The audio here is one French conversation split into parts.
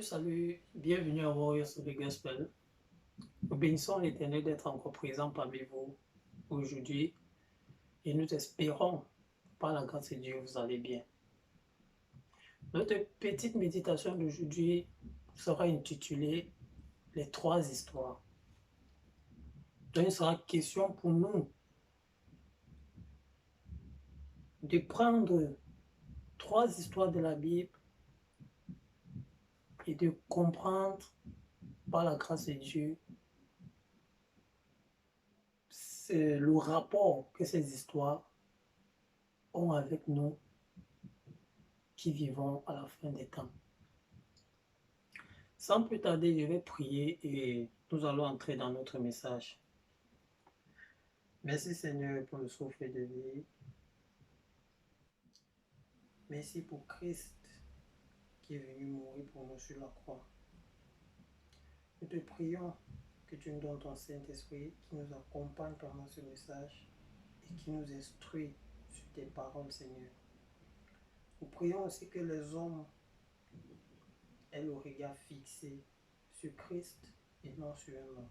Salut, bienvenue à Warriors of the Gospel. Nous bénissons l'Éternel d'être encore présent parmi vous aujourd'hui et nous espérons, par la grâce de Dieu, vous allez bien. Notre petite méditation d'aujourd'hui sera intitulée Les trois histoires. Donc, il sera question pour nous de prendre trois histoires de la Bible et de comprendre, par la grâce de Dieu, c'est le rapport que ces histoires ont avec nous qui vivons à la fin des temps. Sans plus tarder, je vais prier et nous allons entrer dans notre message. Merci Seigneur pour le souffle de vie. Merci pour Christ qui est venu mourir pour nous sur la croix. Nous te prions que tu nous donnes ton Saint-Esprit qui nous accompagne pendant ce message et qui nous instruit sur tes paroles, Seigneur. Nous prions aussi que les hommes aient le regard fixé sur Christ et non sur un homme.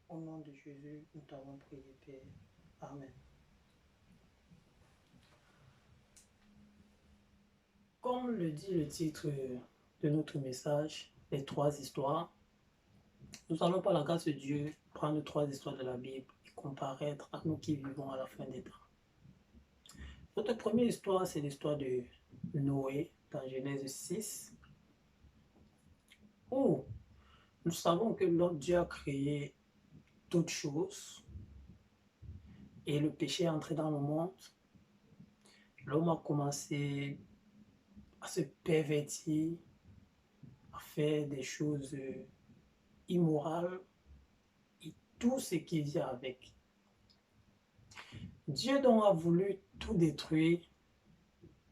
Au nom de Jésus, nous t'avons prié, Père. Amen. Comme le dit le titre de notre message, les trois histoires, nous allons par la grâce de Dieu prendre trois histoires de la Bible et comparaître à nous qui vivons à la fin des temps. Notre première histoire, c'est l'histoire de Noé dans Genèse 6, où nous savons que lorsque Dieu a créé toutes choses et le péché est entré dans le monde, l'homme a commencé à se pervertir, à faire des choses immorales et tout ce qui vient avec. Dieu donc a voulu tout détruire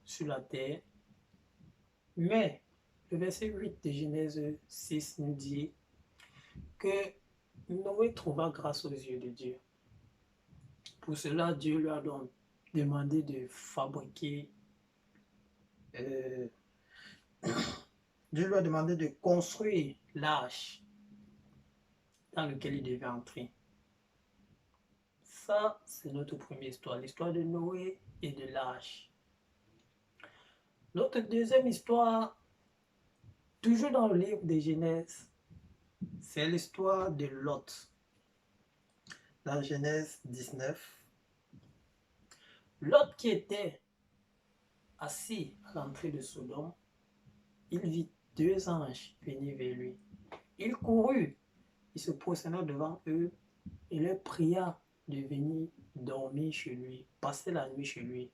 sur la terre, mais le verset 8 de Genèse 6 nous dit que Noé trouva grâce aux yeux de Dieu. Pour cela, Dieu lui a donc demandé de fabriquer, Dieu lui a demandé de construire l'arche dans laquelle il devait entrer. Ça, c'est notre première histoire, l'histoire de Noé et de l'arche. Notre deuxième histoire, toujours dans le livre de Genèse, c'est l'histoire de Lot. Dans Genèse 19, Lot qui était assis à l'entrée de Sodome, il vit deux anges venir vers lui. Il courut, il se prosterna devant eux et leur pria de venir dormir chez lui, passer la nuit chez lui.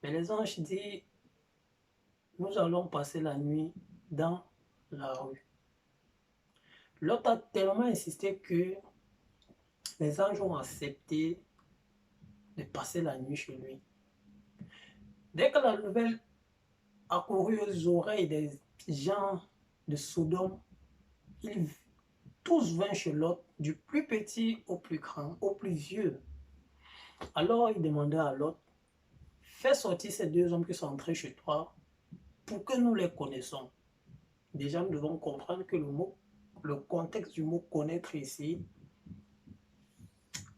Mais les anges disent, nous allons passer la nuit dans la rue. Lot a tellement insisté que les anges ont accepté de passer la nuit chez lui. Dès que la nouvelle a couru aux oreilles des gens de Sodome, ils tous vinrent chez Lot, du plus petit au plus grand, au plus vieux. Alors il demanda à Lot, fais sortir ces deux hommes qui sont entrés chez toi pour que nous les connaissons. Déjà, nous devons comprendre que le contexte du mot connaître ici,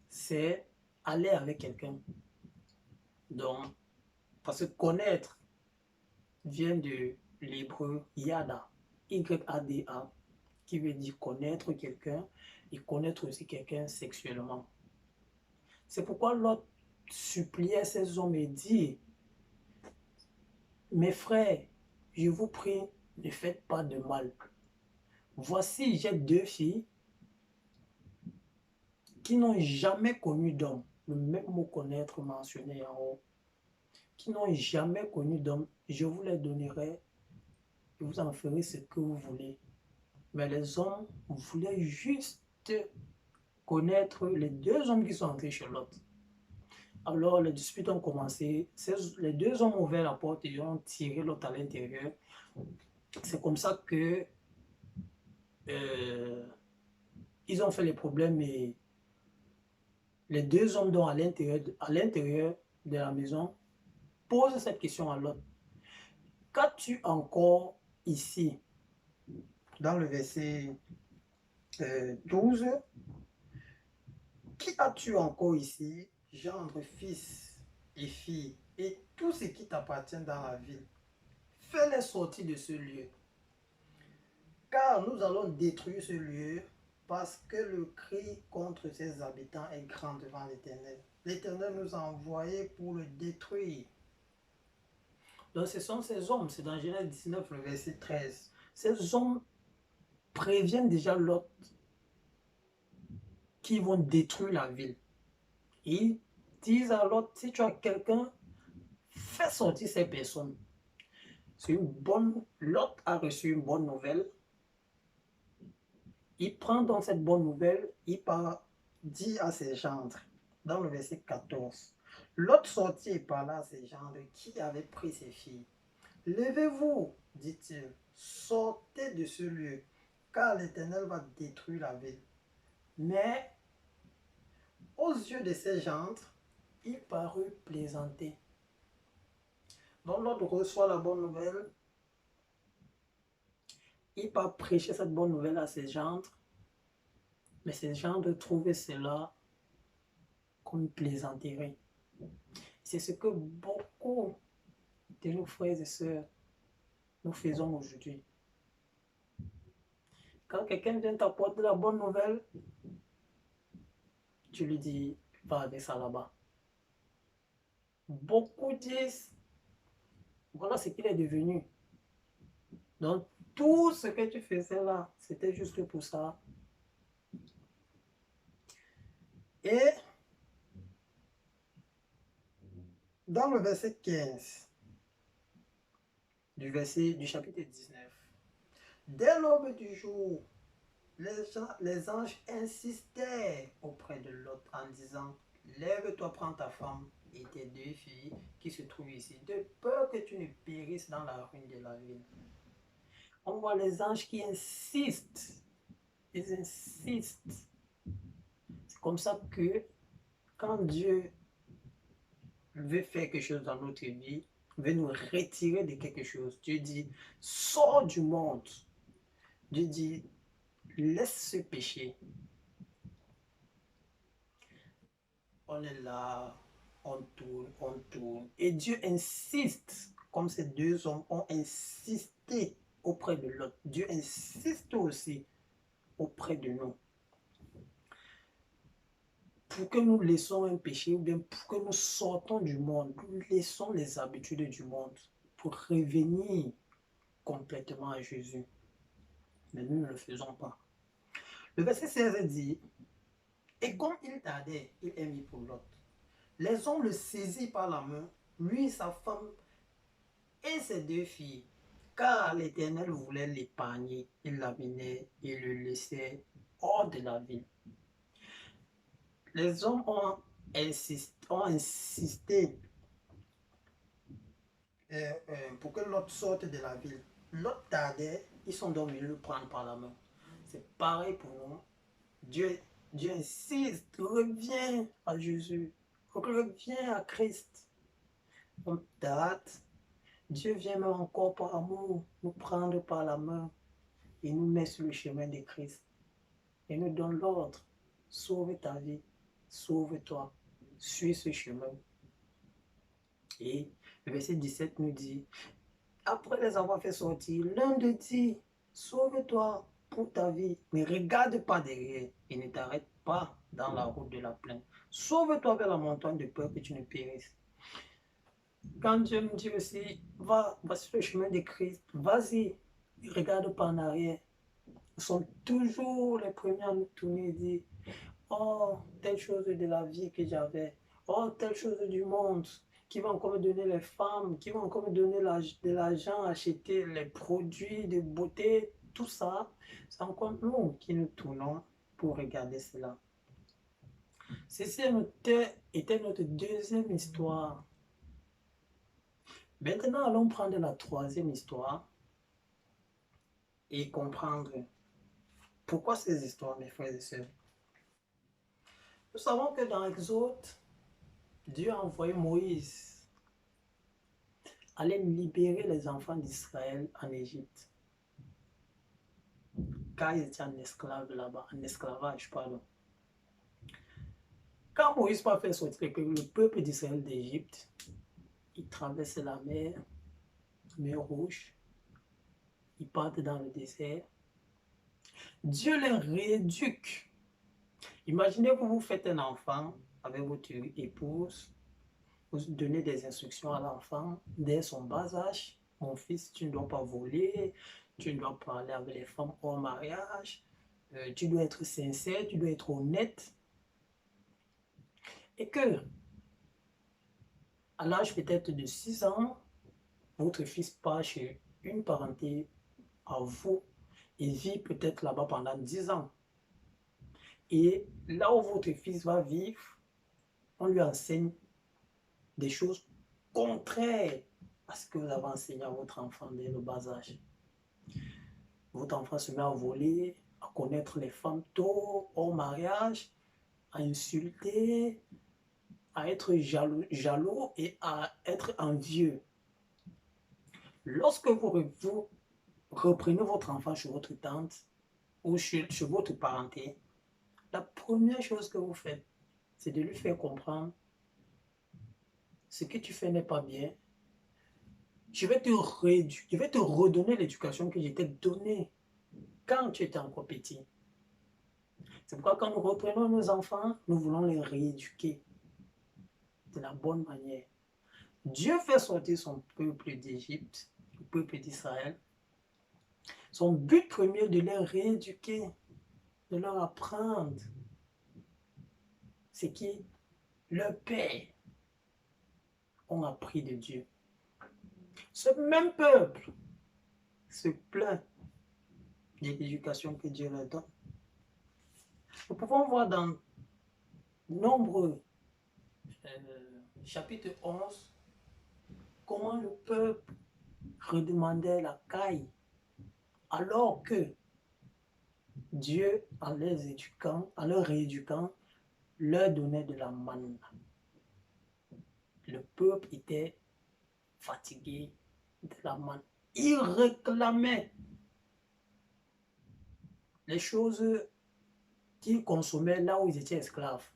c'est aller avec quelqu'un. Donc, parce que connaître vient de l'hébreu yada, Y-A-D-A, qui veut dire connaître quelqu'un et connaître aussi quelqu'un sexuellement. C'est pourquoi Lot suppliait ces hommes et dit, mes frères, je vous prie, ne faites pas de mal. Voici, j'ai deux filles qui n'ont jamais connu d'homme, le même mot connaître mentionné en haut, qui n'ont jamais connu d'homme, je vous les donnerai et vous en ferez ce que vous voulez. Mais les hommes voulaient juste connaître les deux hommes qui sont entrés chez Lot. Alors les disputes ont commencé, les deux hommes ont ouvert la porte et ont tiré Lot à l'intérieur. C'est comme ça que ils ont fait les problèmes et les deux hommes dont à l'intérieur de la maison posent cette question à Lot. qu'as-tu encore ici? Dans le verset 12, qui as-tu encore ici? Gendre, fils et filles, et tout ce qui t'appartient dans la ville. Fais-les sortir de ce lieu, car nous allons détruire ce lieu, parce que le cri contre ses habitants est grand devant l'Éternel. L'Éternel nous a envoyés pour le détruire. Donc ce sont ces hommes, c'est dans Genèse 19, le verset 13. Ces hommes préviennent déjà Lot qu'ils vont détruire la ville. Ils disent à Lot, si tu as quelqu'un, fais sortir ces personnes. C'est une bonne... Lot a reçu une bonne nouvelle. Il prend donc cette bonne nouvelle, il part, dit à ses gendres, dans le verset 14, Lot sortit et parla à ses gendres qui avaient pris ses filles. Levez-vous, dit-il, sortez de ce lieu, car l'Éternel va détruire la ville. Mais, aux yeux de ses gendres, il parut plaisanter. Donc Lot reçoit la bonne nouvelle, il part prêcher cette bonne nouvelle à ses gendres, mais ses gendres trouvaient cela comme une plaisanterie. C'est ce que beaucoup de nos frères et sœurs nous faisons aujourd'hui. Quand quelqu'un vient t'apporter la bonne nouvelle, tu lui dis, va avec ça là-bas. Beaucoup disent, voilà ce qu'il est devenu. Donc, tout ce que tu faisais là, c'était juste pour ça. Et dans le verset 15 du chapitre 19, dès l'aube du jour, les anges insistaient auprès de Lot en disant, lève-toi, prends ta femme et tes deux filles qui se trouvent ici, de peur que tu ne périsses dans la ruine de la ville. On voit les anges qui insistent. Ils insistent. C'est comme ça que quand Dieu veut faire quelque chose dans notre vie, veut nous retirer de quelque chose, Dieu dit, sors du monde. Dieu dit, laisse ce péché. On est là, on tourne. Et Dieu insiste, comme ces deux hommes ont insisté auprès de l'autre. Dieu insiste aussi auprès de nous. Pour que nous laissons un péché, ou bien pour que nous sortons du monde, nous laissons les habitudes du monde, pour revenir complètement à Jésus. Mais nous ne le faisons pas. Le verset 16 dit, et comme il tardait, il est mis pour l'autre. Les hommes le saisirent par la main, lui, sa femme et ses deux filles, car l'Éternel voulait l'épargner. Il l'amenait et le laissait hors de la ville. Les hommes ont insisté pour que l'autre sorte de la ville. L'autre tardait, ils sont donc venus le prendre par la main. C'est pareil pour nous. Dieu insiste, reviens à Jésus, reviens à Christ. On date, Dieu vient même encore par amour nous prendre par la main et nous met sur le chemin de Christ. Et nous donne l'ordre, sauve ta vie, sauve-toi, suis ce chemin. Et le verset 17 nous dit, après les avoir fait sortir, l'un d'eux dit, sauve-toi pour ta vie, ne regarde pas derrière et ne t'arrête pas dans la route de la plaine. Sauve-toi vers la montagne de peur que tu ne périsses. Quand Dieu me dit aussi, va sur le chemin de Christ, vas-y, ne regarde pas en arrière. Nous sommes toujours les premiers à nous tourner et dire, oh, telle chose de la vie que j'avais, oh, telle chose du monde, qui va encore me donner les femmes, qui va encore me donner de l'argent, acheter les produits de beauté, tout ça, c'est encore nous qui nous tournons pour regarder cela. Ceci était notre deuxième histoire. Maintenant, allons prendre la troisième histoire et comprendre pourquoi ces histoires, mes frères et sœurs. Nous savons que dans Exode, Dieu a envoyé Moïse allait libérer les enfants d'Israël en Égypte. Car ils étaient en esclave là-bas, en esclavage, pardon. Quand Moïse va faire sortir le peuple d'Israël d'Égypte, ils traversent la mer Rouge, ils partent dans le désert. Dieu les rééduque. Imaginez que vous faites un enfant avec votre épouse, vous donnez des instructions à l'enfant dès son bas âge. Mon fils, tu ne dois pas voler, tu ne dois pas aller avec les femmes hors mariage, tu dois être sincère, tu dois être honnête. Et que, à l'âge peut-être de 6 ans, votre fils part chez une parenté à vous et vit peut-être là-bas pendant 10 ans. Et là où votre fils va vivre, on lui enseigne des choses contraires à ce que vous avez enseigné à votre enfant dès le bas âge. Votre enfant se met à voler, à connaître les femmes tôt, au mariage, à insulter, à être jaloux et à être envieux. Lorsque vous reprenez votre enfant chez votre tante ou chez votre parenté, la première chose que vous faites, c'est de lui faire comprendre ce que tu fais n'est pas bien. Je vais te redonner l'éducation que je t'ai donnée quand tu étais encore petit. C'est pourquoi quand nous reprenons nos enfants, nous voulons les rééduquer de la bonne manière. Dieu fait sortir son peuple d'Égypte, le peuple d'Israël. Son but premier est de les rééduquer, de leur apprendre ce qui leur père ont appris de Dieu. Ce même peuple se plaint de l'éducation que Dieu leur donne. Nous pouvons voir dans nombreux chapitre 11 comment le peuple redemandait la caille alors que Dieu, en leur rééduquant, leur donnait de la manne. Le peuple était fatigué de la manne. Il réclamait les choses qu'ils consommaient là où ils étaient esclaves.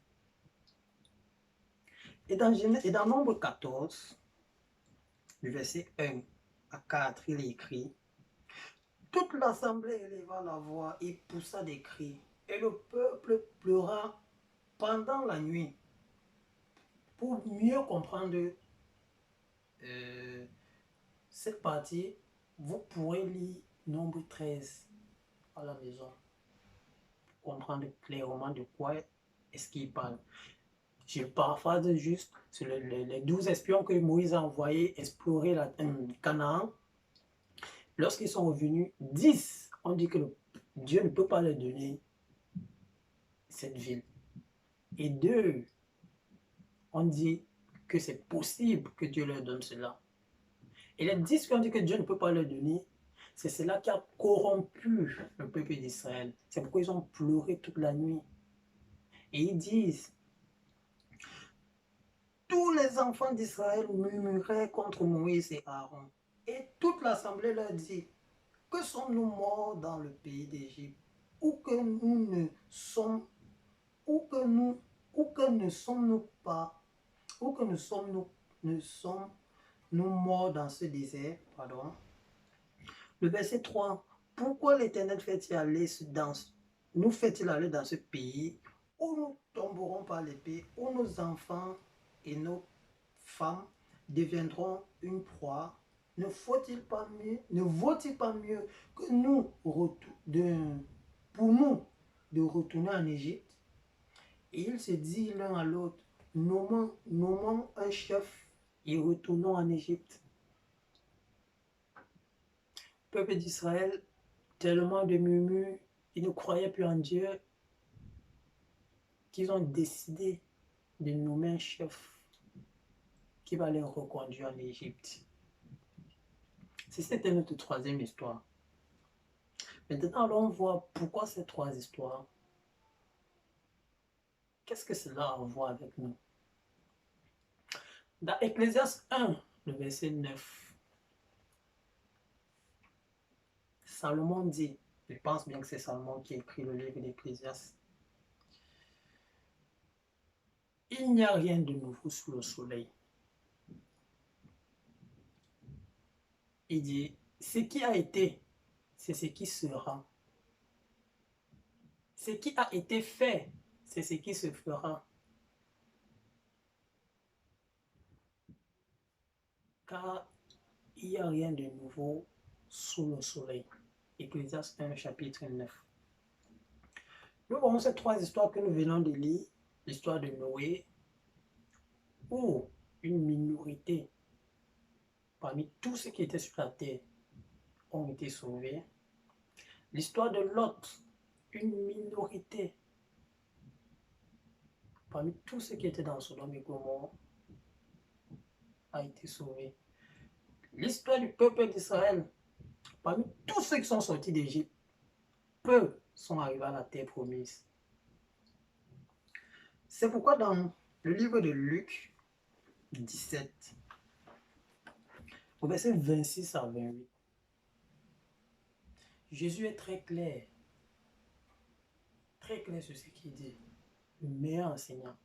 Et dans Nombre 14, du verset 1 à 4, il est écrit: toute l'assemblée éleva la voix et poussa des cris, et le peuple pleura pendant la nuit. Pour mieux comprendre cette partie, vous pourrez lire Nombre 13 à la maison pour comprendre clairement de quoi est-ce qu'il parle. Je paraphrase juste sur les 12 espions que Moïse a envoyés explorer Canaan. Lorsqu'ils sont revenus, 10 ont dit que Dieu ne peut pas leur donner cette ville. Et 2 ont dit que c'est possible que Dieu leur donne cela. Et les 10 qui ont dit que Dieu ne peut pas leur donner, c'est cela qui a corrompu le peuple d'Israël. C'est pourquoi ils ont pleuré toute la nuit. Et ils disent: tous les enfants d'Israël murmuraient contre Moïse et Aaron. Et toute l'assemblée leur dit: que sommes-nous morts dans le pays d'Égypte, ou que nous ne sommes, ou que ne sommes-nous pas, ou que ne sommes-nous morts dans ce désert, pardon. Le verset 3, pourquoi l'Éternel nous fait-il aller dans ce pays où nous tomberons par l'épée, où nos enfants et nos femmes deviendront une proie? Ne vaut-il pas mieux que pour nous de retourner en Égypte? Et ils se disent l'un à l'autre: nommons un chef et retournons en Égypte. Le peuple d'Israël, tellement de murmures, ils ne croyaient plus en Dieu, qu'ils ont décidé de nommer un chef qui va les reconduire en Égypte. C'était notre troisième histoire. Maintenant, allons voir pourquoi ces 3 histoires. Qu'est-ce que cela a à voir avec nous? Dans Ecclésiaste 1, le verset 9, Salomon dit, je pense bien que c'est Salomon qui écrit le livre d'Ecclésiaste, il n'y a rien de nouveau sous le soleil. Il dit, ce qui a été, c'est ce qui sera. Ce qui a été fait, c'est ce qui se fera. Car il n'y a rien de nouveau sous le soleil. Ecclésiaste 1, chapitre 9. Nous voyons ces trois histoires que nous venons de lire. L'histoire de Noé, où une minorité parmi tous ceux qui étaient sur la terre ont été sauvés. L'histoire de Lot, une minorité parmi tous ceux qui étaient dans Sodome et Gomorrhe a été sauvée. L'histoire du peuple d'Israël, parmi tous ceux qui sont sortis d'Égypte, peu sont arrivés à la terre promise. C'est pourquoi dans le livre de Luc 17, au verset 26 à 28, Jésus est très clair sur ce qu'il dit, le meilleur enseignant.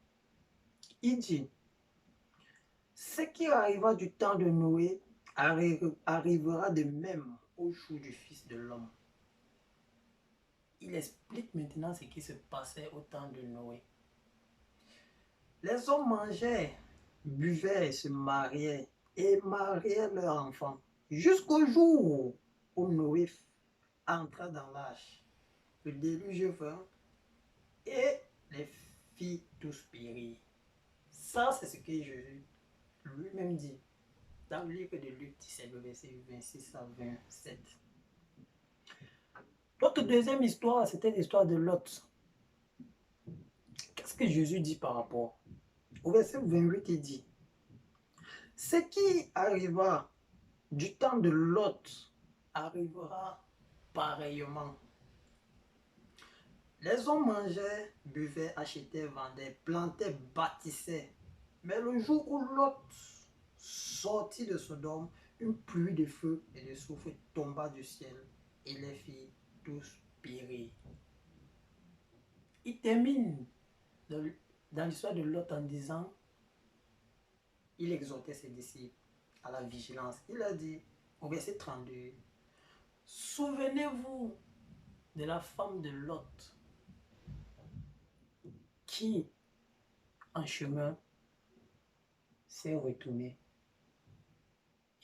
Il dit, ce qui arriva du temps de Noé arrivera de même au jour du Fils de l'homme. Il explique maintenant ce qui se passait au temps de Noé. Les hommes mangeaient, buvaient, se mariaient et mariaient leurs enfants jusqu'au jour où Noé entra dans l'âge. Le déluge vint et les fit tous périr. Ça, c'est ce que Jésus lui-même dit dans le livre de Luc 17, verset 26 à 27. Notre deuxième histoire, c'était l'histoire de Lot. Qu'est-ce que Jésus dit par rapport? Au verset 28, il dit, ce qui arriva du temps de Lot arrivera pareillement. Les hommes mangeaient, buvaient, achetaient, vendaient, plantaient, bâtissaient. Mais le jour où Lot sortit de Sodome, une pluie de feu et de soufre tomba du ciel et les fit tous périr. Il termine dans l'histoire de Lot en disant, il exhortait ses disciples à la vigilance. Il a dit au verset 32, souvenez-vous de la femme de Lot qui, en chemin, s'est retournée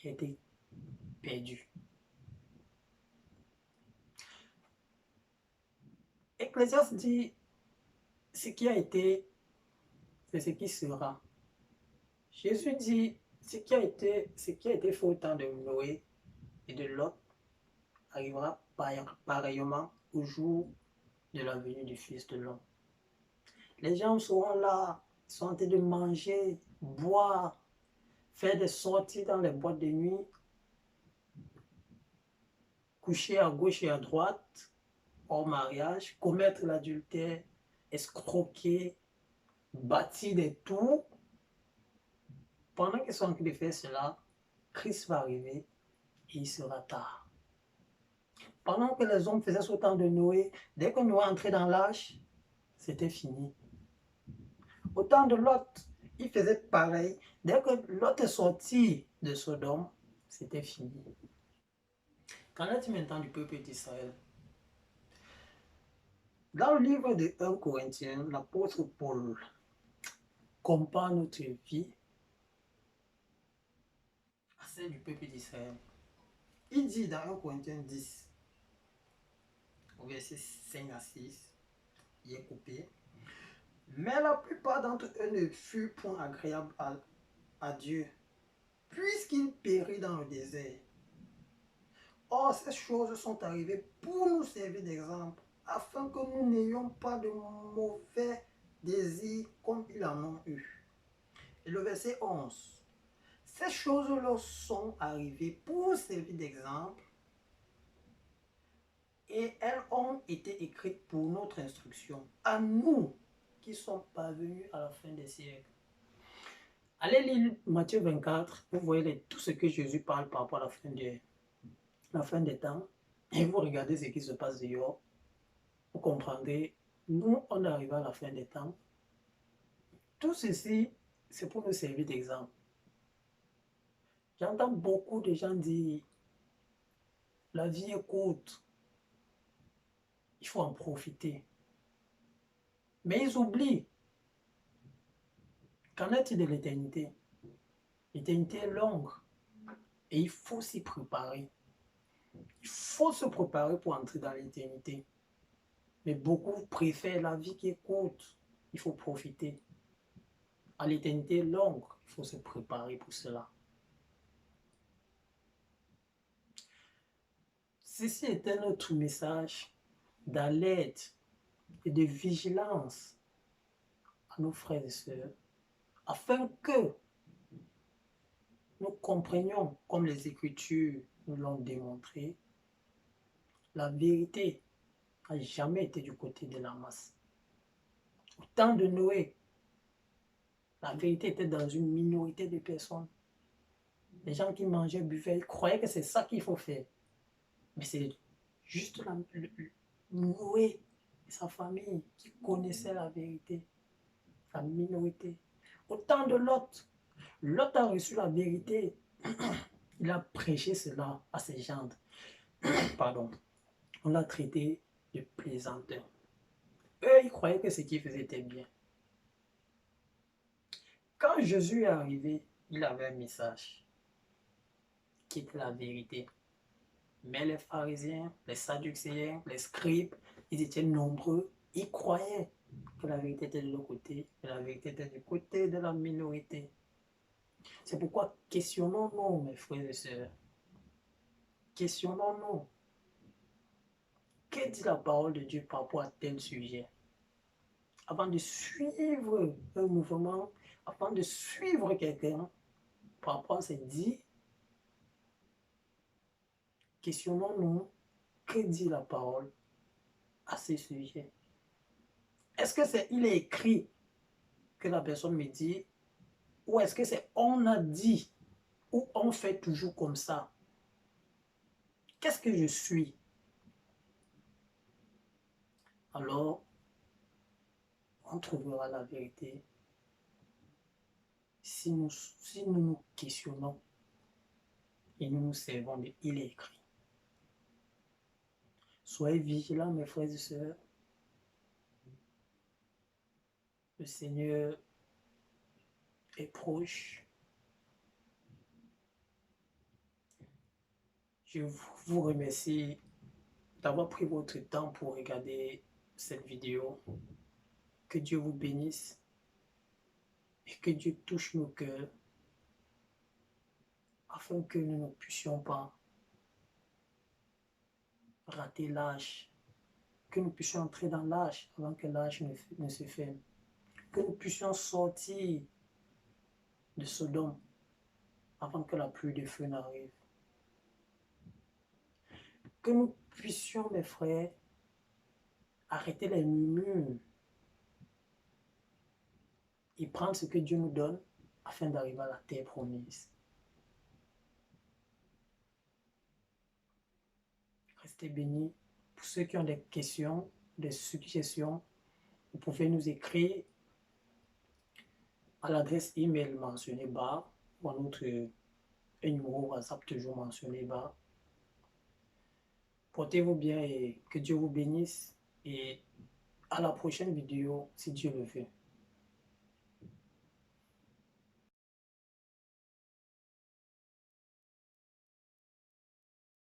et a été perdue. Ecclésiaste dit, ce qui a été, c'est ce qui sera. Jésus dit, ce qui a été fait au temps de Noé et de Lot arrivera pareillement au jour de la venue du Fils de l'homme. Les gens seront là, ils sont en train de manger, boire, faire des sorties dans les boîtes de nuit, coucher à gauche et à droite, hors mariage, commettre l'adultère, escroquer, bâtir des tours. Pendant qu'ils sont en train de faire cela, Christ va arriver et il sera tard. Pendant que les hommes faisaient ce temps de Noé, dès que Noé entrait dans l'arche, c'était fini. Au temps de Lot, il faisait pareil. Dès que Lot est sorti de Sodome, c'était fini. Qu'en est-il maintenant du peuple d'Israël? Dans le livre de 1 Corinthiens, l'apôtre Paul compare notre vie à celle du peuple d'Israël. Il dit dans 1 Corinthiens 10, au verset 5 à 6, il est coupé. Mais la plupart d'entre eux ne furent point agréables à Dieu, puisqu'ils périrent dans le désert. Or, ces choses sont arrivées pour nous servir d'exemple, afin que nous n'ayons pas de mauvais désirs comme ils en ont eu. Et le verset 11. Ces choses-là sont arrivées pour servir d'exemple, et elles ont été écrites pour notre instruction, à nous qui sont parvenus à la fin des siècles. Allez lire Matthieu 24, vous voyez tout ce que Jésus parle par rapport à la fin des temps. et vous regardez ce qui se passe dehors, vous comprendrez, nous, on arrive à la fin des temps. Tout ceci, c'est pour nous servir d'exemple. J'entends beaucoup de gens dire, la vie est courte, il faut en profiter. Mais ils oublient, qu'en est-il de l'éternité? L'éternité est longue et il faut s'y préparer. Il faut se préparer pour entrer dans l'éternité. Mais beaucoup préfèrent la vie qui est courte. Il faut profiter. À l'éternité longue, il faut se préparer pour cela. Ceci était notre message d'alerte et de vigilance à nos frères et sœurs, afin que nous comprenions, comme les Écritures nous l'ont démontré, la vérité n'a jamais été du côté de la masse. Au temps de Noé, la vérité était dans une minorité de personnes. Les gens qui mangeaient, buvaient, ils croyaient que c'est ça qu'il faut faire. Mais c'est juste Noé et sa famille qui connaissaient la vérité, la minorité. Au temps de Lot, Lot a reçu la vérité. Il a prêché cela à ses gendres. Pardon. On l'a traité de plaisanteur. Eux, ils croyaient que ce qu'ils faisaient était bien. Quand Jésus est arrivé, il avait un message qui était la vérité. Mais les pharisiens, les sadducéens, les scribes, ils étaient nombreux. Ils croyaient que la vérité était de leur côté, que la vérité était du côté de la minorité. C'est pourquoi questionnons-nous, mes frères et sœurs. Questionnons-nous. Que dit la parole de Dieu par rapport à tel sujet? Avant de suivre un mouvement, avant de suivre quelqu'un, par rapport à ce dit, questionnons-nous, que dit la parole à ce sujet? Est-ce que c'est il est écrit que la personne me dit, ou est-ce que c'est on a dit, ou on fait toujours comme ça? Qu'est-ce que je suis? Alors, on trouvera la vérité si nous nous questionnons et nous nous servons de il est écrit. Soyez vigilants, mes frères et sœurs. Le Seigneur est proche. Je vous remercie d'avoir pris votre temps pour regarder cette vidéo. Que Dieu vous bénisse et que Dieu touche nos cœurs afin que nous ne puissions pas rater l'âge, que nous puissions entrer dans l'âge avant que l'âge ne se ferme, que nous puissions sortir de Sodome avant que la pluie de feu n'arrive, que nous puissions, mes frères, arrêter les murmures et prendre ce que Dieu nous donne afin d'arriver à la terre promise. Restez bénis. Pour ceux qui ont des questions, des suggestions, vous pouvez nous écrire à l'adresse email mentionnée bas ou à notre numéro WhatsApp toujours mentionné bas. Portez-vous bien et que Dieu vous bénisse et à la prochaine vidéo si Dieu le veut.